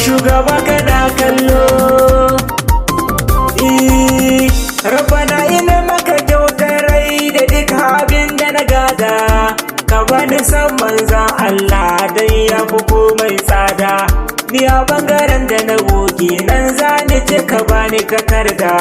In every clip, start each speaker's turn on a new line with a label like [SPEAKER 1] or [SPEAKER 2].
[SPEAKER 1] Shugaba kana kallo, Rabbana ina maka kyautar rai da duk abin da na gada, ka bani san manzan Allah dan ya fi komai tsada. Ni a bangaren da na goge nan zani ce ka bani takarda.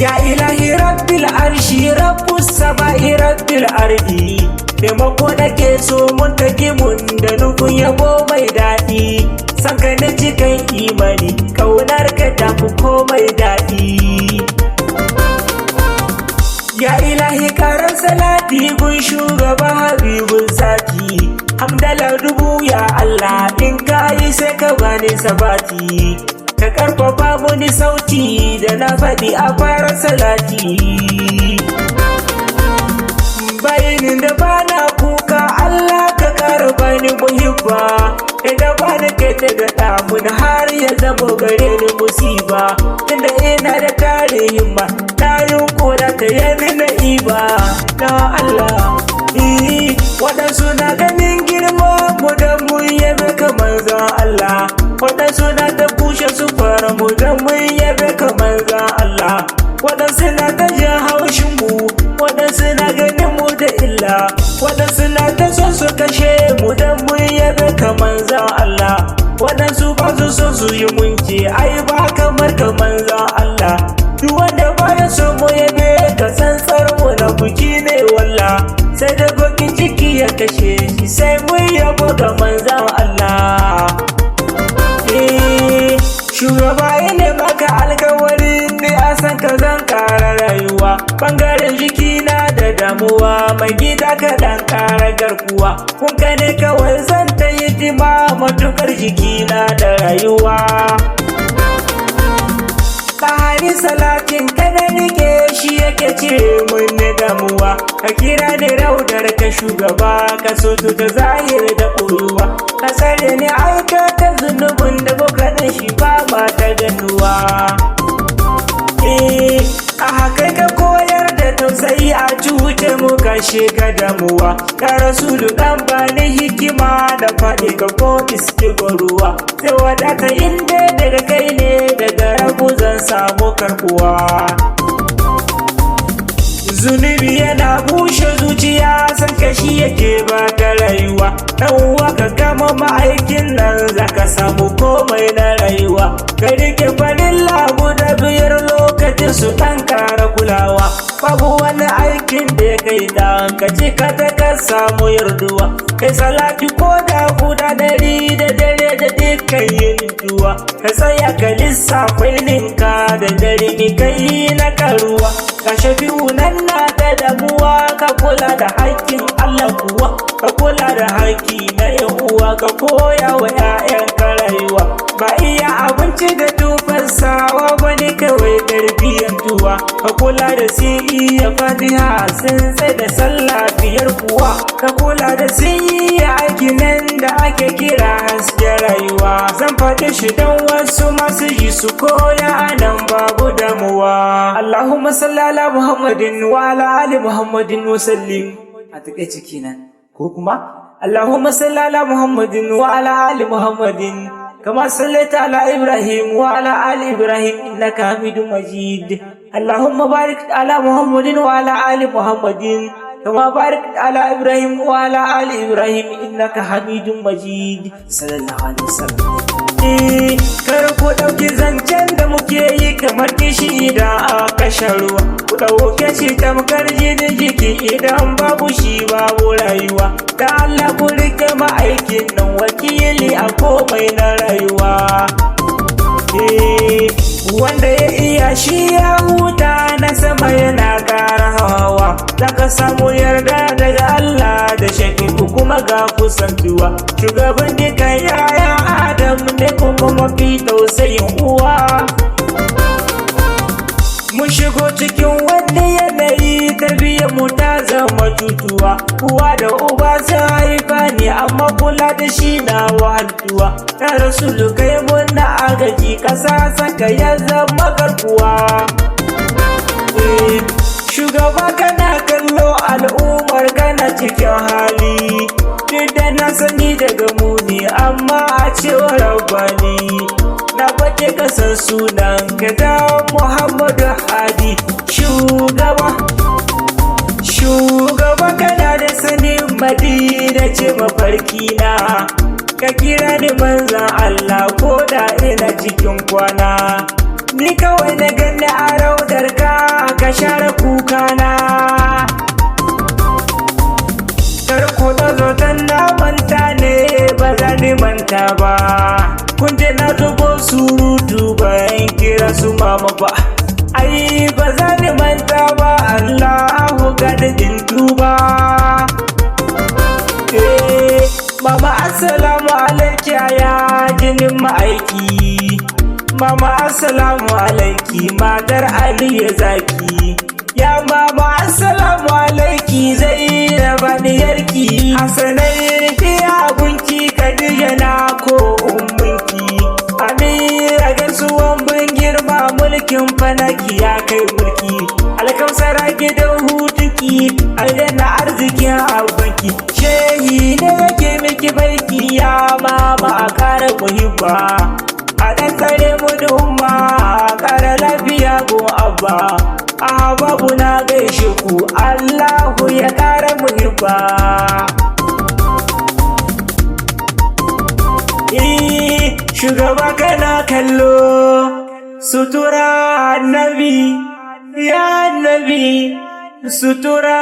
[SPEAKER 1] Ya ilahi rabbil arshi rabbus sama'i rabbil ardi, taimako nake so mun take mun da nufin yabo mai daɗi. San ka na cikin imani, kaunar ka tafi komai daɗi. Ya ilahi karan salati gun shugaba habibun zaki, hamdala dubu ya Allah in ka yi sai ka bani sabati. Ka karfafa muni sauti da na faɗi a fara salati. Bayanin da bana kuka Allah ka ƙara bani muhibba, inda bani kai ta daɗa mun har ya zama gare ni musiba. Tunda ina da kare himma na yunkura ta yabi na iba. Na Allah waɗansu na ganin girma mu da mun yabe kamar zan Allah, waɗansu na ta kushe su fara mu da mun yabe kamar zan Allah, waɗansu na ta jin haushin mu, waɗansu na ganin mu da illa, waɗansu na ta son su kashe mu da mun yabe kamar zan Allah, waɗansu ba su son su yi munce ai ba kamar zan Allah. Duk wanda baya so mu yabe ka tsantsar mu na buki ne walla, sai da bakin ciki ya kashe shi sai mun yabo ga manzan Allah. Shugaba ne maka alkawarin ne a san ka zan kara rayuwa, bangaren jikina da damuwa mai gida ka dan kara garkuwa. Kun ka ne kawai zan ta hidima matukar jikina da rayuwa. Tsari salatin ka da nike shi yake cire mun na damuwa, ka kira ni raudar ka shugaba, ka so ta zahir da ɓoyuwa, ka tsare ni aikata zunubin da bukaɗin shi ba ma ta ganuwa. A haka ka koyar da tausayi a cuce mu ka shiga damuwa, ka rasulu ɗan bani hikima da faɗi ka ko iske ruwa, sai wadata inda daga kai ne daga rabu zan samu karkuwa. Zunubi yana bushe zuciya san kashi yake ba ta rayuwa, dan uwa ka gama ma'aikin nan zaka samu komai na rayuwa. Ka rike farilla guda biyar lokacin su dan kara kulawa, babu wani aikin da ya kai dan ka cika ta ka samu yarduwa. Kai salati ko da guda dari da dare da dukkan yin duwa, ka tsaya ka lissafa ninka da dare ni kai na karuwa. Ka shafi nan na ta damuwa, ka kula da haƙƙin Allah kuwa, ka kula da haƙƙi na yan uwa, ka koya wa 'ya'yanka rayuwa. Ba iya abinci da tufan sawa bane kawai tarbiyyantuwa, ka kula da iya fatiha sun tsaye da sallah biyar kuwa, ka kula da aiki nan da ake kira hasken rayuwa. Zan faɗi shi don wasu masu ji su koya nan babu damuwa. Allahumma salli ala Muhammadin wa ala ali Muhammadin wa sallim. A taƙaice kenan, ko kuma Allahumma salli ala Muhammadin wa ala ali Muhammadin kama sallaita ala Ibrahim wa ala ali Ibrahim innaka Hamidum Majid. Allahumma barik ala Muhammadin wa ala ali Muhammadin kama barik ala Ibrahim wa ala ali Ibrahim innaka Hamidum Majid. Sallallahu alaihi wasallam. Kar ku ɗauki zancen da muke yi kamar kishi idan aka sha ruwa, ku ɗauke shi tamkar jinin jiki idan babu shi babu rayuwa. Da Allah ku rike ma'aikin nan wakili a komai na rayuwa. Wanda ya iya shi ya huta, na sama yana ƙara hawa, zaka samu yarda daga Allah da shafi'u kuma ga kusantuwa. Shugaban dukan yayan Adam ne kuma mafi tausayin uwa. Mun shigo cikin wani yanayi yanayi tarbiyyar mu ta zama tutuwa. Uwa da uba sun haifa ne amma kula da shi na wahaltuwa. Ya Rasulu kai mun na agaji ƙasa saka ya zama garkuwa. Shugaba kana kallo al'ummar kana cikin hali, duk da na sani daga muni amma a cewar rabbani na baje kasan sunan ka da Muhammadu Hadi. Shugaba kana da sanin Madina ce mafarki na, ka kira ni manzan Allah ko da ina cikin kwana. Ni kawai na gani a raudar ka share kukana. Karko da zoton na manta ne ba za ni manta ba, kun je na zubo surutu bayan kira su mama ba. Ai ba za ni manta ba, Allahu gadin tuba. Mama assalamu alaiki ya jinin ma'aiki. Mama assalamu alaiki matar Ali ya zaki. Ya mama assalamu alaiki Zainaba diyarki. Hasanai fiya gunki Khadija na ko umminki. Amira gaisuwan bin girma mulkin fanaki ya kai mulki. Alkausara gidan hutuki aljanna arzikin abanki. Shehi ne yake miki baiki ya mama a kara muhibba. A ɗan tsare mu da umma ƙara lafiya gun abba. A babu na gaishe ku Allahu ya ƙara muhibba. Shugaba kana kallo sutura annabi ya annabi sutura